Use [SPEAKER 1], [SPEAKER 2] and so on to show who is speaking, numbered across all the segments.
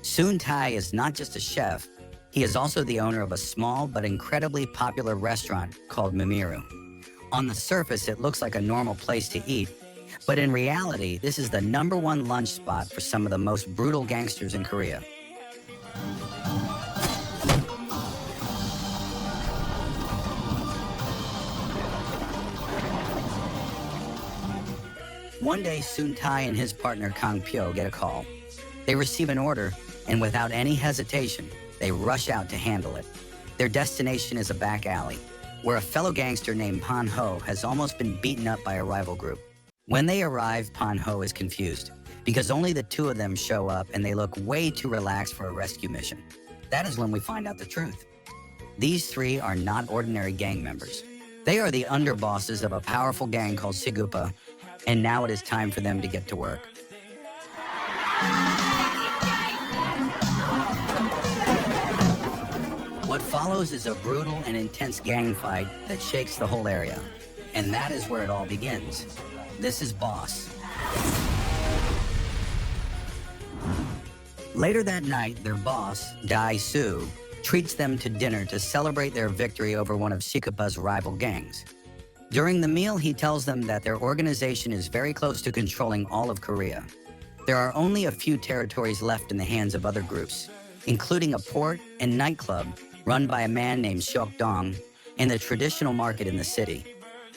[SPEAKER 1] Soon Tai is not just a chef, he is also the owner of a small but incredibly popular restaurant called Mimiru. On the surface, it looks like a normal place to eat, but in reality, this is the #1 lunch spot for some of the most brutal gangsters in Korea. One day, Soon Tai and his partner Kang Pyo get a call. They receive an order, and without any hesitation, they rush out to handle it. Their destination is a back alley, where a fellow gangster named Pan Ho has almost been beaten up by a rival group. When they arrive, Pan Ho is confused, because only the two of them show up and they look way too relaxed for a rescue mission. That is when we find out the truth. These three are not ordinary gang members. They are the underbosses of a powerful gang called Sigupa, and now it is time for them to get to work. What follows is a brutal and intense gang fight that shakes the whole area. And that is where it all begins. This is Boss. Later that night, their boss, Dae-soo, treats them to dinner to celebrate their victory over one of Sigupa's rival gangs. During the meal, he tells them that their organization is very close to controlling all of Korea. There are only a few territories left in the hands of other groups, including a port and nightclub run by a man named Seok Dong and the traditional market in the city.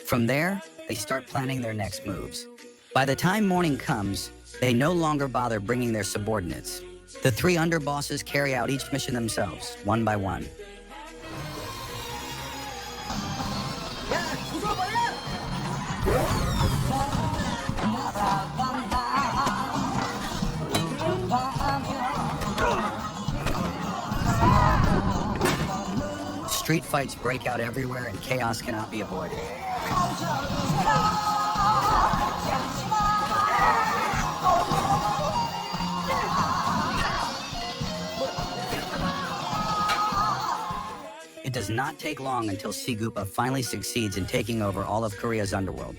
[SPEAKER 1] From there, they start planning their next moves. By the time morning comes, they no longer bother bringing their subordinates. The three underbosses carry out each mission themselves, one by one. Street fights break out everywhere and chaos cannot be avoided. It does not take long until Sigupa finally succeeds in taking over all of Korea's underworld.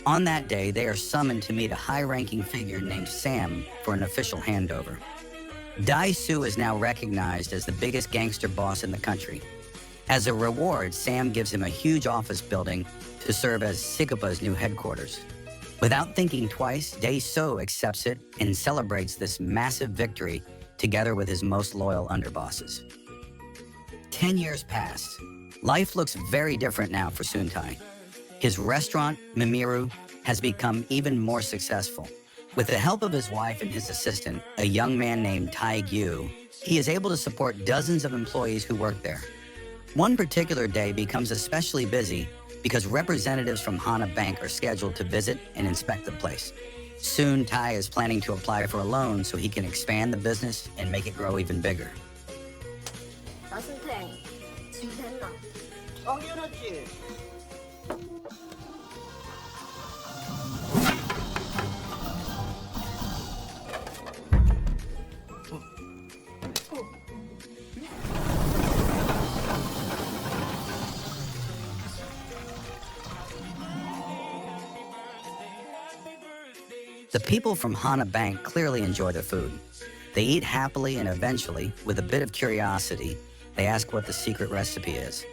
[SPEAKER 1] On that day, they are summoned to meet a high-ranking figure named Sam for an official handover. Dae-soo is now recognized as the biggest gangster boss in the country. As a reward, Sam gives him a huge office building to serve as Sigupa's new headquarters. Without thinking twice, Dae-soo accepts it and celebrates this massive victory together with his most loyal underbosses. 10 years pass. Life looks very different now for Soon Tai. His restaurant, Mimiru, has become even more successful. With the help of his wife and his assistant, a young man named Tae-gyu, he is able to support dozens of employees who work there. One particular day becomes especially busy because representatives from Hana Bank are scheduled to visit and inspect the place. Soon Tai is planning to apply for a loan so he can expand the business and make it grow even bigger. The people from Hana Bank clearly enjoy the food. They eat happily and eventually, with a bit of curiosity, they ask what the secret recipe is.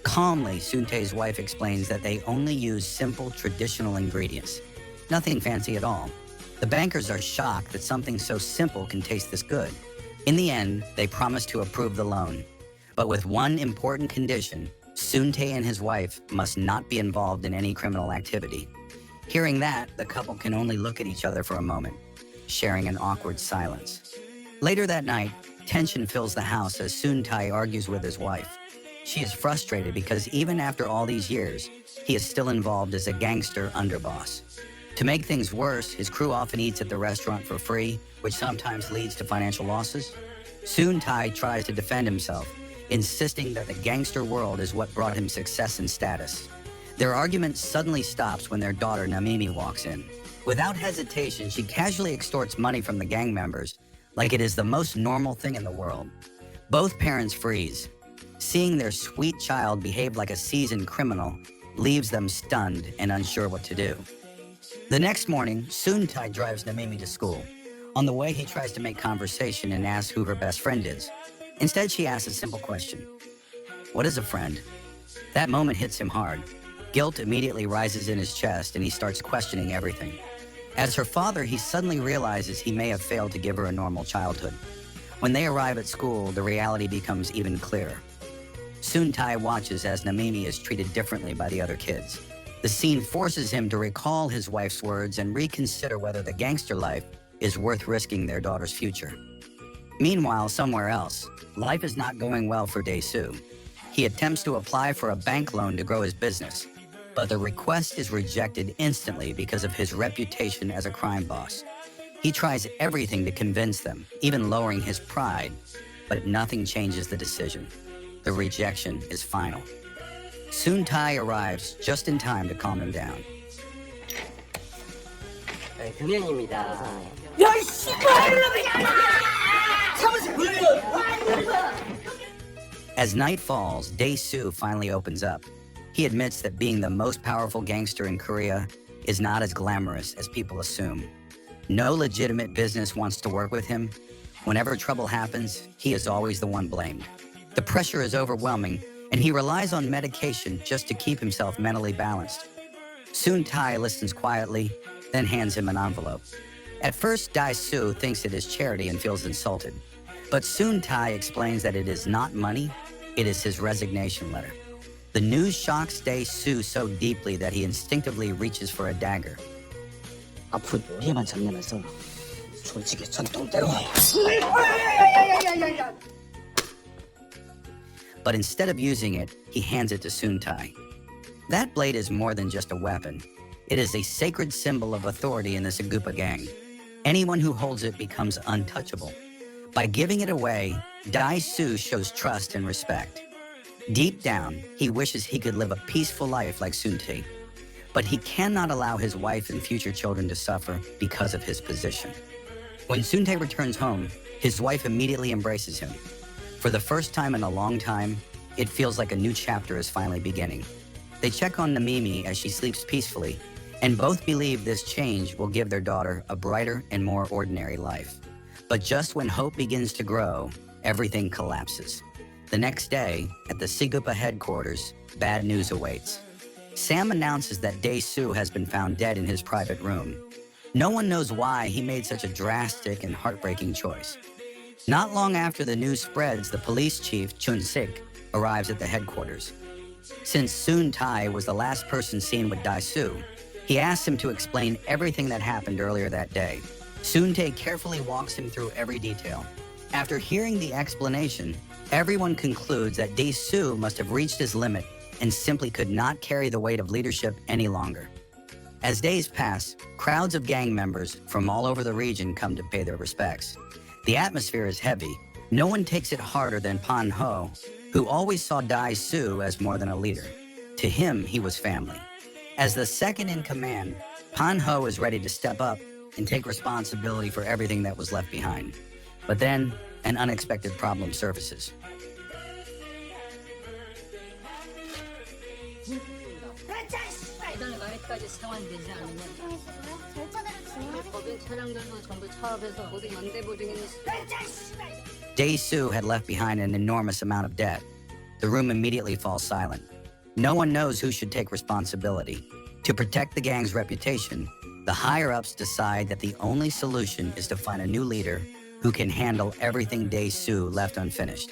[SPEAKER 1] Calmly, Soon Tae's wife explains that they only use simple, traditional ingredients. Nothing fancy at all. The bankers are shocked that something so simple can taste this good. In the end, they promise to approve the loan. But with one important condition, Soon Tae and his wife must not be involved in any criminal activity. Hearing that, the couple can only look at each other for a moment, sharing an awkward silence. Later that night, tension fills the house as Soon Tai argues with his wife. She is frustrated because even after all these years, he is still involved as a gangster underboss. To make things worse, his crew often eats at the restaurant for free, which sometimes leads to financial losses. Soon Tai tries to defend himself, insisting that the gangster world is what brought him success and status. Their argument suddenly stops when their daughter Namimi walks in. Without hesitation, she casually extorts money from the gang members, like it is the most normal thing in the world. Both parents freeze. Seeing their sweet child behave like a seasoned criminal leaves them stunned and unsure what to do. The next morning, Soon Tai drives Namimi to school. On the way, he tries to make conversation and asks who her best friend is. Instead, she asks a simple question. What is a friend? That moment hits him hard. Guilt immediately rises in his chest and he starts questioning everything. As her father, he suddenly realizes he may have failed to give her a normal childhood. When they arrive at school, the reality becomes even clearer. Soon-tae watches as Namimi is treated differently by the other kids. The scene forces him to recall his wife's words and reconsider whether the gangster life is worth risking their daughter's future. Meanwhile, somewhere else, life is not going well for Dae-soo. He attempts to apply for a bank loan to grow his business, but the request is rejected instantly because of his reputation as a crime boss. He tries everything to convince them, even lowering his pride, but nothing changes the decision. The rejection is final. Soon-tae arrives just in time to calm him down.
[SPEAKER 2] 금연입니다.
[SPEAKER 3] 야, 이 씨발! 참으세요, 물려!
[SPEAKER 1] As night falls, Dae-soo finally opens up. He admits that being the most powerful gangster in Korea is not as glamorous as people assume. No legitimate business wants to work with him. Whenever trouble happens, he is always the one blamed. The pressure is overwhelming, and he relies on medication just to keep himself mentally balanced. Soon-tae listens quietly, then hands him an envelope. At first, Dae-soo thinks it is charity and feels insulted. But Soon-tae explains that it is not money, it is his resignation letter. The news shocks Dae-soo so deeply that he instinctively reaches for a dagger.
[SPEAKER 2] 앞으로 우리만 정리하면서 조직의 전통대로.
[SPEAKER 1] But instead of using it, he hands it to Soon-tae. That blade is more than just a weapon. It is a sacred symbol of authority in the Sagupa gang. Anyone who holds it becomes untouchable. By giving it away, Dae-soo shows trust and respect. Deep down, he wishes he could live a peaceful life like Soon-tae. But he cannot allow his wife and future children to suffer because of his position. When Soon-tae returns home, his wife immediately embraces him. For the first time in a long time, it feels like a new chapter is finally beginning. They check on Namimi as she sleeps peacefully, and both believe this change will give their daughter a brighter and more ordinary life. But just when hope begins to grow, everything collapses. The next day, at the Sagupa headquarters, bad news awaits. Sam announces that Dae-soo has been found dead in his private room. No one knows why he made such a drastic and heartbreaking choice. Not long after the news spreads, the police chief, Chun-sik, arrives at the headquarters. Since Soon-tae was the last person seen with Dae-soo, he asks him to explain everything that happened earlier that day. Soon-tae carefully walks him through every detail. After hearing the explanation, everyone concludes that Dae-soo must have reached his limit and simply could not carry the weight of leadership any longer. As days pass, crowds of gang members from all over the region come to pay their respects. The atmosphere is heavy. No one takes it harder than Pan Ho, who always saw Dae-soo as more than a leader. To him, he was family. As the second in command, Pan Ho is ready to step up and take responsibility for everything that was left behind. But then, an unexpected problem surfaces.
[SPEAKER 4] 말에까지 상환되지 않으면 법인 차량들도 전부 차업해서 모두 연대 보증인은
[SPEAKER 1] Dae-soo had left behind an enormous amount of debt. The room immediately falls silent. No one knows who should take responsibility. To protect the gang's reputation, the higher-ups decide that the only solution is to find a new leader who can handle everything Dae-soo left unfinished.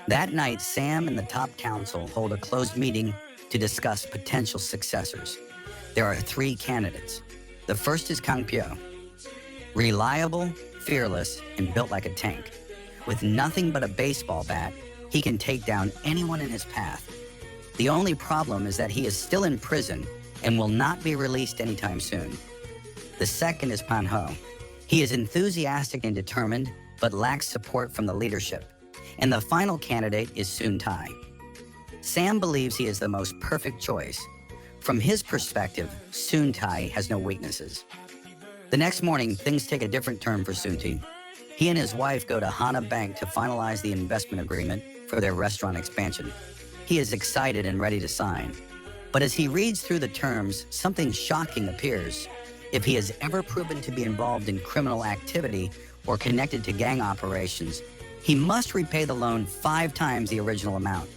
[SPEAKER 1] That night, Sam and the top council hold a closed meeting to discuss potential successors. There are 3 candidates. The first is Kang Pyo. Reliable, fearless, and built like a tank. With nothing but a baseball bat, he can take down anyone in his path. The only problem is that he is still in prison and will not be released anytime soon. The second is Pan Ho. He is enthusiastic and determined, but lacks support from the leadership. And the final candidate is Soon-tae. Sam believes he is the most perfect choice. From his perspective, Soon-tae has no weaknesses. The next morning, things take a different turn for Soon-tae. He and his wife go to Hana Bank to finalize the investment agreement for their restaurant expansion. He is excited and ready to sign. But as he reads through the terms, something shocking appears. If he has ever proven to be involved in criminal activity or connected to gang operations, he must repay the loan 5 times the original amount.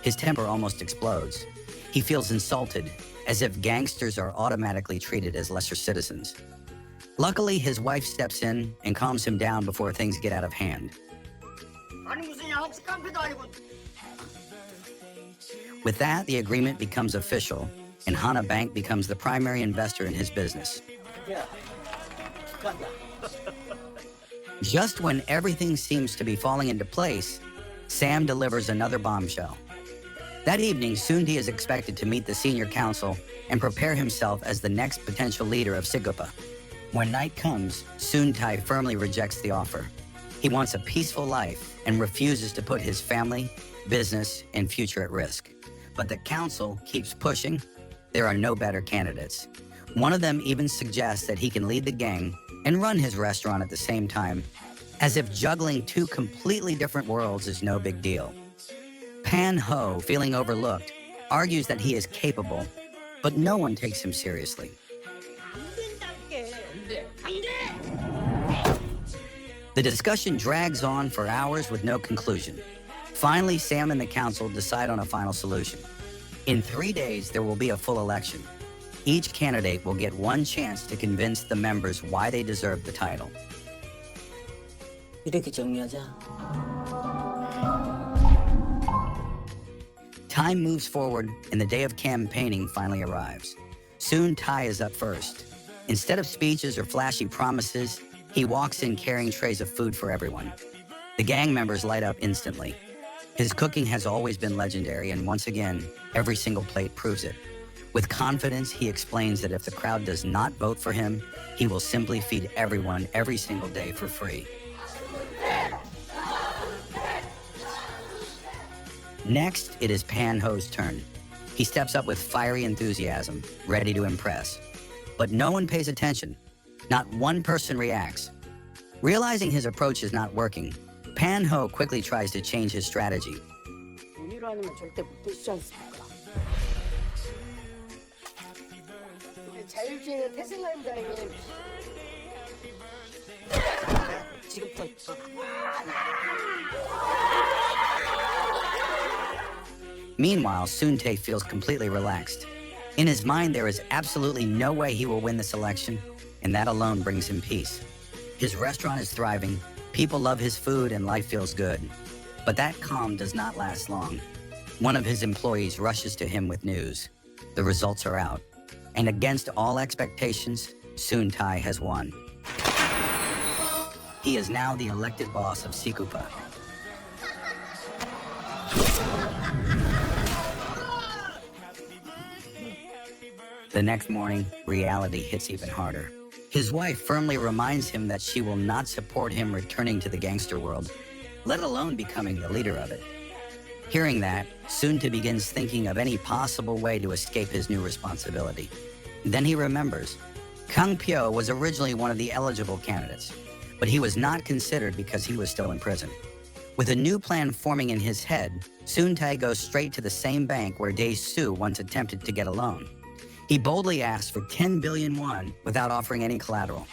[SPEAKER 1] His temper almost explodes. He feels insulted, as if gangsters are automatically treated as lesser citizens. Luckily, his wife steps in and calms him down before things get out of hand.
[SPEAKER 3] 아니 무슨 양없이 깡패도 아니고.
[SPEAKER 1] With that, the agreement becomes official, and Hana Bank becomes the primary investor in his business.
[SPEAKER 2] 야, 축하한다.
[SPEAKER 1] Just when everything seems to be falling into place, Sam delivers another bombshell. That evening, Soon-tae is expected to meet the senior counsel and prepare himself as the next potential leader of Sigupa. When night comes, Soon-tae firmly rejects the offer. He wants a peaceful life and refuses to put his family, business, and future at risk. But the council keeps pushing. There are no better candidates. One of them even suggests that he can lead the gang and run his restaurant at the same time, as if juggling 2 completely different worlds is no big deal. Pan Ho, feeling overlooked, argues that he is capable, but no one takes him seriously. The discussion drags on for hours with no conclusion. Finally, Sam and the council decide on a final solution. In 3 days, there will be a full election. Each candidate will get 1 chance to convince the members why they deserve the title.
[SPEAKER 2] 이렇게 정리하자.
[SPEAKER 1] Time moves forward, and the day of campaigning finally arrives. Soon-tae is up first. Instead of speeches or flashy promises, he walks in carrying trays of food for everyone. The gang members light up instantly. His cooking has always been legendary, and once again, every single plate proves it. With confidence, he explains that if the crowd does not vote for him, he will simply feed everyone every single day for free. Next, it is Pan Ho's turn. He steps up with fiery enthusiasm, ready to impress. But no one pays attention. Not one person reacts. Realizing his approach is not working, Pan Ho quickly tries to change his strategy.
[SPEAKER 2] 우리로 아니면 절대 못 되시지 않습니까?
[SPEAKER 3] 우리 자율주의는 태생입니다, 형님.
[SPEAKER 2] 지금부터
[SPEAKER 1] Meanwhile, Soon-tae feels completely relaxed. In his mind, there is absolutely no way he will win this election, and that alone brings him peace. His restaurant is thriving, people love his food, and life feels good. But that calm does not last long. One of his employees rushes to him with news. The results are out, and against all expectations, Soon-tae has won. He is now the elected boss of Sikupa. The next morning, reality hits even harder. His wife firmly reminds him that she will not support him returning to the gangster world, let alone becoming the leader of it. Hearing that, Soon-tae begins thinking of any possible way to escape his new responsibility. Then he remembers. Kang Pyo was originally one of the eligible candidates, but he was not considered because he was still in prison. With a new plan forming in his head, Soon-tae goes straight to the same bank where Dae-soo once attempted to get a loan. He boldly asks for 10 billion won without offering any collateral.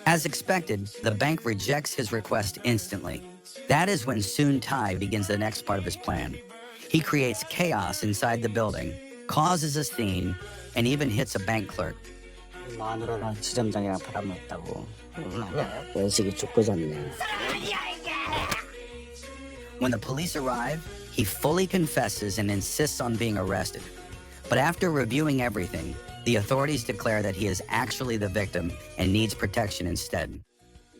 [SPEAKER 1] As expected, the bank rejects his request instantly. That is when Soon-tae begins the next part of his plan. He creates chaos inside the building, causes a scene, and even hits a bank clerk.
[SPEAKER 2] 마누라랑 지점장이랑 바람났다고. 연식이 죽고 잤네.
[SPEAKER 1] When the police arrive, he fully confesses and insists on being arrested. But after reviewing everything, the authorities declare that he is actually the victim and needs protection instead.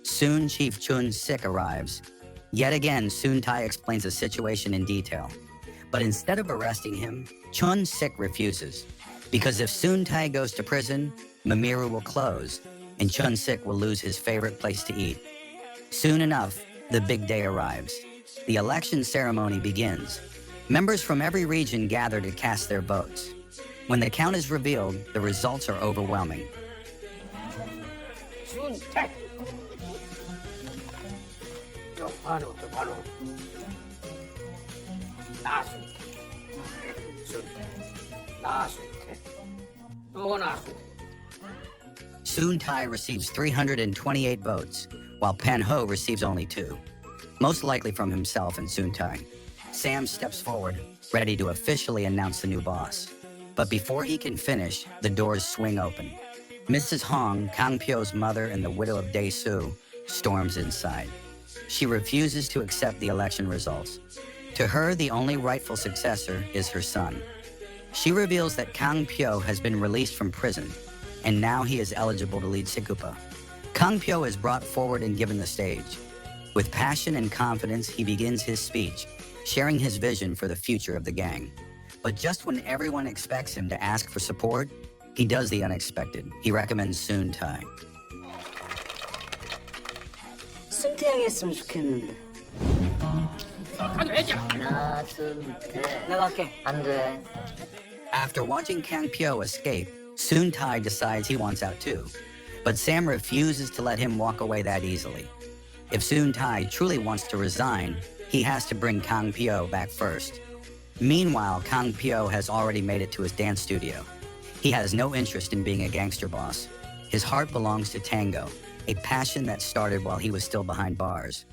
[SPEAKER 1] Soon, Chief Chun-sik arrives. Yet again, Soon-tae explains the situation in detail. But instead of arresting him, Chun-sik refuses. Because if Soon-tae goes to prison, Mamiru will close, and Chun-sik will lose his favorite place to eat. Soon enough, the big day arrives. The election ceremony begins. Members from every region gather to cast their votes. When the count is revealed, the results are overwhelming.
[SPEAKER 2] 준택. 바로 나순택. 준택. 나순택. 또 나순택.
[SPEAKER 1] Soon Tai receives 328 votes, while Pan Ho receives only 2, most likely from himself and Soon Tai. Sam steps forward, ready to officially announce the new boss. But before he can finish, the doors swing open. Mrs. Hong, Kang Pyo's mother and the widow of Dae Soo, storms inside. She refuses to accept the election results. To her, the only rightful successor is her son. She reveals that Kang Pyo has been released from prison, and now he is eligible to lead Sigupa. Kang Pyo is brought forward and given the stage. With passion and confidence, he begins his speech, sharing his vision for the future of the gang. But just when everyone expects him to ask for support, he does the unexpected. He recommends Soon Tai.
[SPEAKER 2] 순태양 했으면 좋겠는데.
[SPEAKER 4] 하나, 둘, 셋.
[SPEAKER 2] 내가 할게.
[SPEAKER 4] 안 돼.
[SPEAKER 1] After watching Kang Pyo escape, Soon Tai decides he wants out too. But Sam refuses to let him walk away that easily. If Soon Tai truly wants to resign, he has to bring Kang Pyo back first. Meanwhile, Kang Pyo has already made it to his dance studio. He has no interest in being a gangster boss. His heart belongs to tango, a passion that started while he was still behind bars.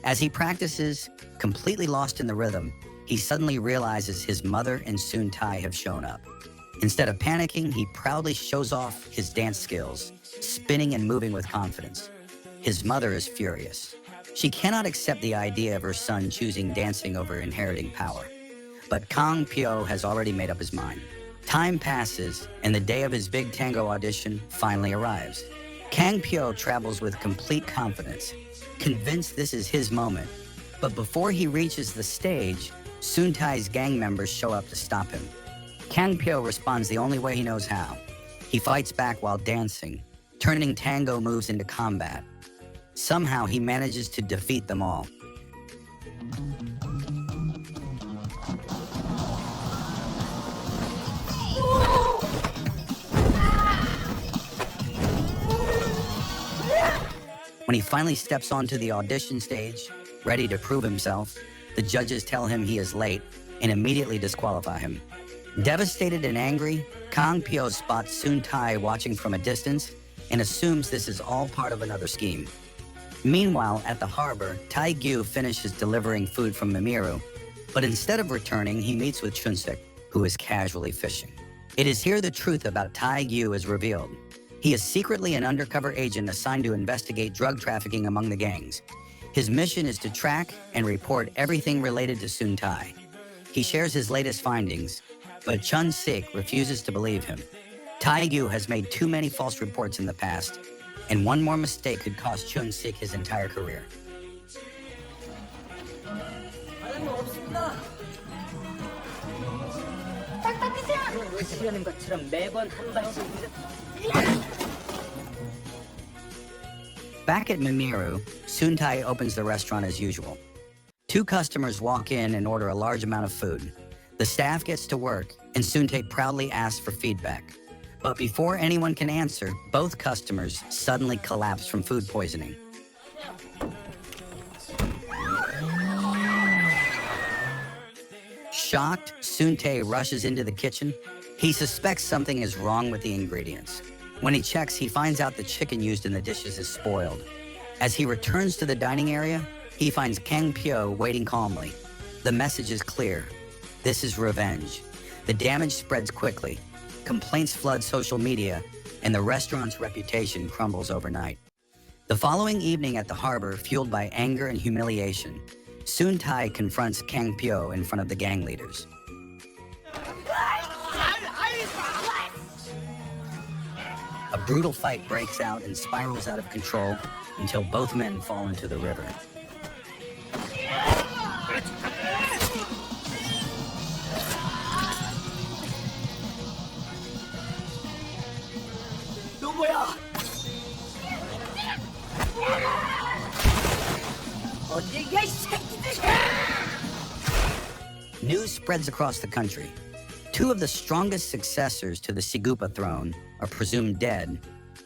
[SPEAKER 1] As he practices, completely lost in the rhythm, he suddenly realizes his mother and Soon Tai have shown up. Instead of panicking, he proudly shows off his dance skills, spinning and moving with confidence. His mother is furious. She cannot accept the idea of her son choosing dancing over inheriting power. But Kang Pyo has already made up his mind. Time passes, and the day of his big tango audition finally arrives. Kang Pyo travels with complete confidence, convinced this is his moment. But before he reaches the stage, Soon Tai's gang members show up to stop him. Kang Pyo responds the only way he knows how. He fights back while dancing, turning tango moves into combat. Somehow he manages to defeat them all. When he finally steps onto the audition stage, ready to prove himself, the judges tell him he is late and immediately disqualify him. Devastated and angry, Kang Pyo spots Soon Tai watching from a distance and assumes this is all part of another scheme. Meanwhile, at the harbor, Tae-gyu finishes delivering food from Mimiru, but instead of returning, he meets with Chun-sik, who is casually fishing. It is here the truth about Tae-gyu is revealed. He is secretly an undercover agent assigned to investigate drug trafficking among the gangs. His mission is to track and report everything related to Soon Tai. He shares his latest findings, but Chun-sik refuses to believe him. Tae-gyu has made too many false reports in the past, and one more mistake could cost Chun-sik his entire career.
[SPEAKER 2] 시간인 것처럼 매번 한 발씩.
[SPEAKER 1] Back at Mimiru, Soon Tai opens the restaurant as usual. 2 customers walk in and order a large amount of food. The staff gets to work, and Soon Tai proudly asks for feedback. But before anyone can answer, both customers suddenly collapse from food poisoning. Shocked, Soon Tai rushes into the kitchen. He suspects something is wrong with the ingredients. When he checks, he finds out the chicken used in the dishes is spoiled. As he returns to the dining area, he finds Kang Pyo waiting calmly. The message is clear. This is revenge. The damage spreads quickly. Complaints flood social media, and the restaurant's reputation crumbles overnight. The following evening at the harbor, fueled by anger and humiliation, Soon Tai confronts Kang Pyo in front of the gang leaders. A brutal fight breaks out and spirals out of control until both men fall into the river.
[SPEAKER 2] 누구야? 어디가 이 새끼들?
[SPEAKER 1] News spreads across the country. 2 of the strongest successors to the Sigupa throne are presumed dead,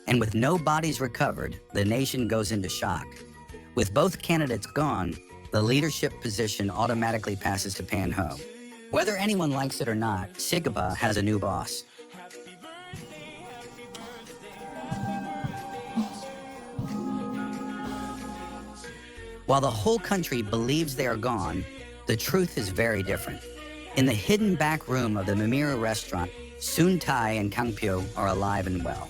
[SPEAKER 1] and with no bodies recovered, the nation goes into shock. With both candidates gone, the leadership position automatically passes to Pan Ho. Whether anyone likes it or not, Sigupa has a new boss. While the whole country believes they are gone, the truth is very different. In the hidden back room of the Mimira restaurant, Soon Tai and Kang Pyo are alive and well.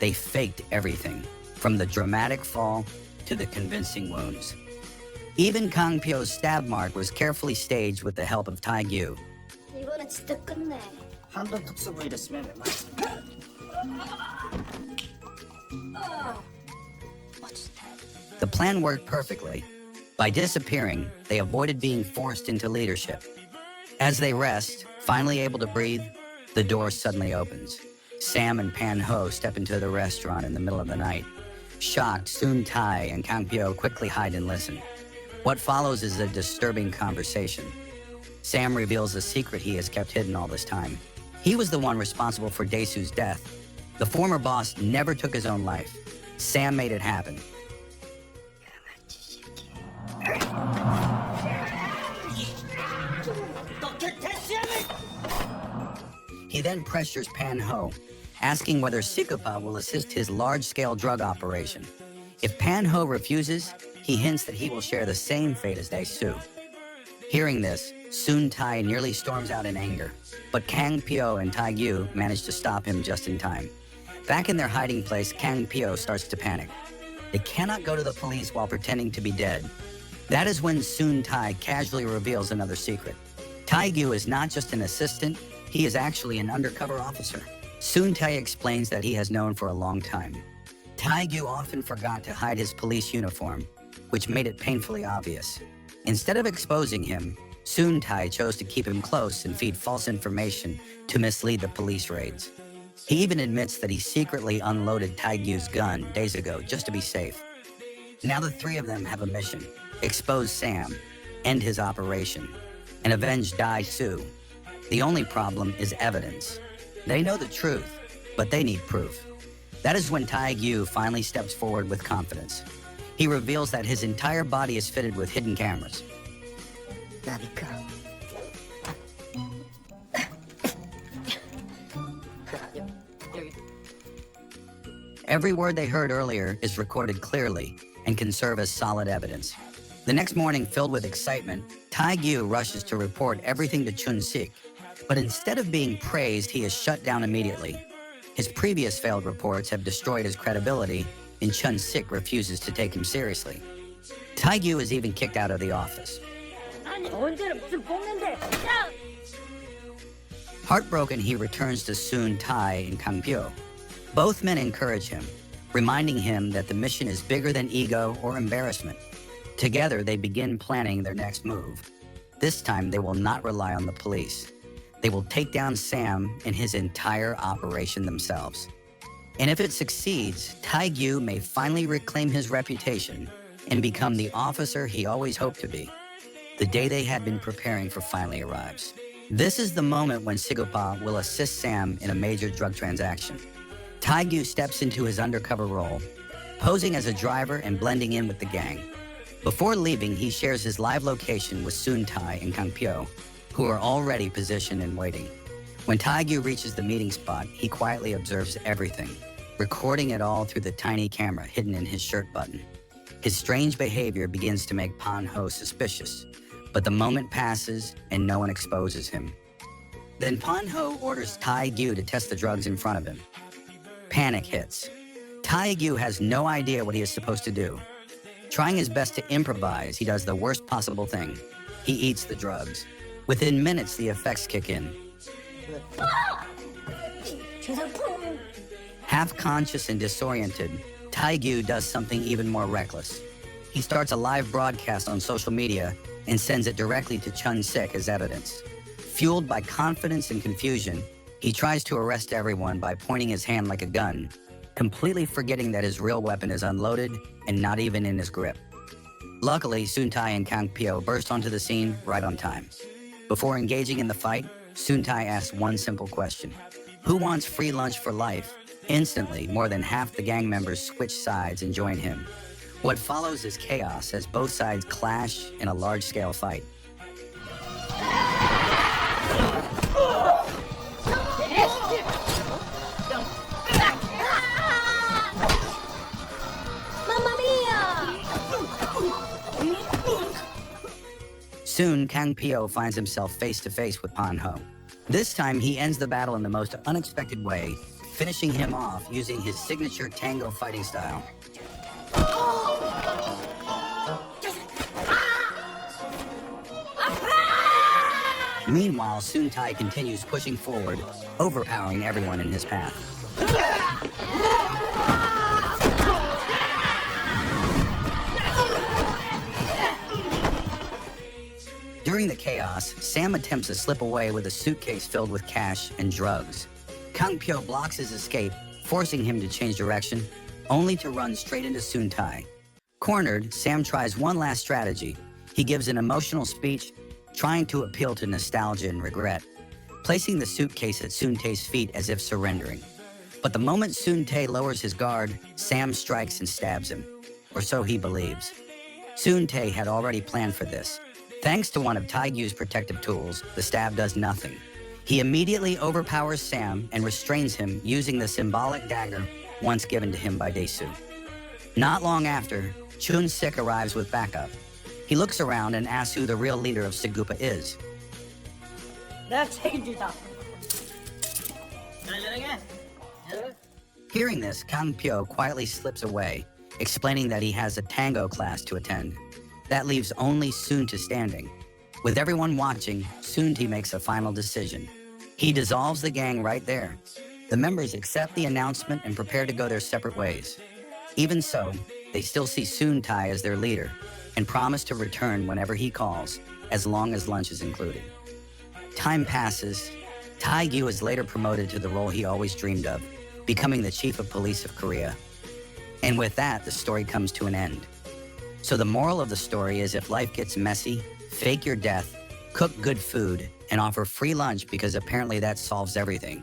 [SPEAKER 1] They faked everything, from the dramatic fall to the convincing wounds. Even Kang Pyo's stab mark was carefully staged with the help of Tae-gyu.
[SPEAKER 4] 이번엔 진짜 끝내.
[SPEAKER 3] 한돈 특수부위랬으면 왜 말이야?
[SPEAKER 1] The plan worked perfectly. By disappearing, they avoided being forced into leadership. As they rest, finally able to breathe, the door suddenly opens. Sam and Pan Ho step into the restaurant in the middle of the night. Shocked, Soon Tai and Kang Pyo quickly hide and listen. What follows is a disturbing conversation. Sam reveals a secret he has kept hidden all this time. He was the one responsible for Dae-soo's death. The former boss never took his own life. Sam made it happen. He then pressures Pan Ho, asking whether Sikopa will assist his large-scale drug operation. If Pan Ho refuses, he hints that he will share the same fate as Dae-soo. Hearing this, Soon Tai nearly storms out in anger, but Kang Pyo and Tae-gyu manage to stop him just in time. Back in their hiding place, Kang Pyo starts to panic. They cannot go to the police while pretending to be dead. That is when Soon Tai casually reveals another secret. Tae-gyu is not just an assistant, he is actually an undercover officer. Soon Tai explains that he has known for a long time. Tae-gyu often forgot to hide his police uniform, which made it painfully obvious. Instead of exposing him, Soon Tai chose to keep him close and feed false information to mislead the police raids. He even admits that he secretly unloaded Tae-gyu's gun days ago just to be safe. Now the three of them have a mission: expose Sam, end his operation, and avenge Dae-soo. The only problem is evidence. They know the truth, but they need proof. That is when Tae-gyu finally steps forward with confidence. He reveals that his entire body is fitted with hidden cameras.
[SPEAKER 2] 나니까.
[SPEAKER 1] Every word they heard earlier is recorded clearly and can serve as solid evidence. The next morning, filled with excitement, Tae-gyu rushes to report everything to Chun-sik, but instead of being praised, he is shut down immediately. His previous failed reports have destroyed his credibility, and Chun-sik refuses to take him seriously. Tae-gyu is even kicked out of the office.
[SPEAKER 2] 아니 언제는 무슨 뽕인데?
[SPEAKER 1] Heartbroken, he returns to Soon Tai and Kang Pyo. Both men encourage him, reminding him that the mission is bigger than ego or embarrassment. Together, they begin planning their next move. This time, they will not rely on the police. They will take down Sam and his entire operation themselves. And if it succeeds, Tae-gyu may finally reclaim his reputation and become the officer he always hoped to be. The day they had been preparing for finally arrives. This is the moment when Sikopa will assist Sam in a major drug transaction. Tae-gyu steps into his undercover role, posing as a driver and blending in with the gang. Before leaving, he shares his live location with Soon Tai and Kang Pyo, who are already positioned and waiting. When Tae-gyu reaches the meeting spot, he quietly observes everything, recording it all through the tiny camera hidden in his shirt button. His strange behavior begins to make Pan Ho suspicious, but the moment passes and no one exposes him. Then Pan Ho orders Tae-gyu to test the drugs in front of him. Panic hits. Tae-gyu has no idea what he is supposed to do. Trying his best to improvise, he does the worst possible thing. He eats the drugs. Within minutes, the effects kick in. Half conscious and disoriented, Tae-gyu does something even more reckless. He starts a live broadcast on social media and sends it directly to Chun-sik as evidence. Fueled by confidence and confusion, he tries to arrest everyone by pointing his hand like a gun, completely forgetting that his real weapon is unloaded and not even in his grip. Luckily, Soon Tai and Kang Pyo burst onto the scene right on time. Before engaging in the fight, Soon Tai asks one simple question: who wants free lunch for life? Instantly, more than half the gang members switch sides and join him. What follows is chaos as both sides clash in a large-scale fight.
[SPEAKER 4] Mamma mia!
[SPEAKER 1] Soon, Kang Pyo finds himself face to face with Pan Ho. This time, he ends the battle in the most unexpected way, finishing him off using his signature tango fighting style. Meanwhile, Soon Tai continues pushing forward, overpowering everyone in his path. During the chaos, Sam attempts to slip away with a suitcase filled with cash and drugs. Kang Pyo blocks his escape, forcing him to change direction, only to run straight into Soon Tai. Cornered, Sam tries one last strategy. He gives an emotional speech, trying to appeal to nostalgia and regret, placing the suitcase at Soon Tae's feet as if surrendering. But the moment Soon Tae lowers his guard, Sam strikes and stabs him, or so he believes. Soon Tae had already planned for this. Thanks to one of Taegyu's protective tools, the stab does nothing. He immediately overpowers Sam and restrains him using the symbolic dagger once given to him by Dae-soo. Not long after, Chun-sik arrives with backup. He looks around and asks who the real leader of Segupa is.
[SPEAKER 2] 내가 책임지다.
[SPEAKER 1] Hearing this, Kang Pyo quietly slips away, explaining that he has a tango class to attend. That leaves only Soon Tae standing. With everyone watching, Soon Tae makes a final decision. He dissolves the gang right there. The members accept the announcement and prepare to go their separate ways. Even so, they still see Soon Tae as their leader and promise to return whenever he calls, as long as lunch is included. Time passes. Taegyu is later promoted to the role he always dreamed of, becoming the chief of police of Korea. And with that, the story comes to an end. So the moral of the story is, if life gets messy, fake your death, cook good food, and offer free lunch because apparently that solves everything.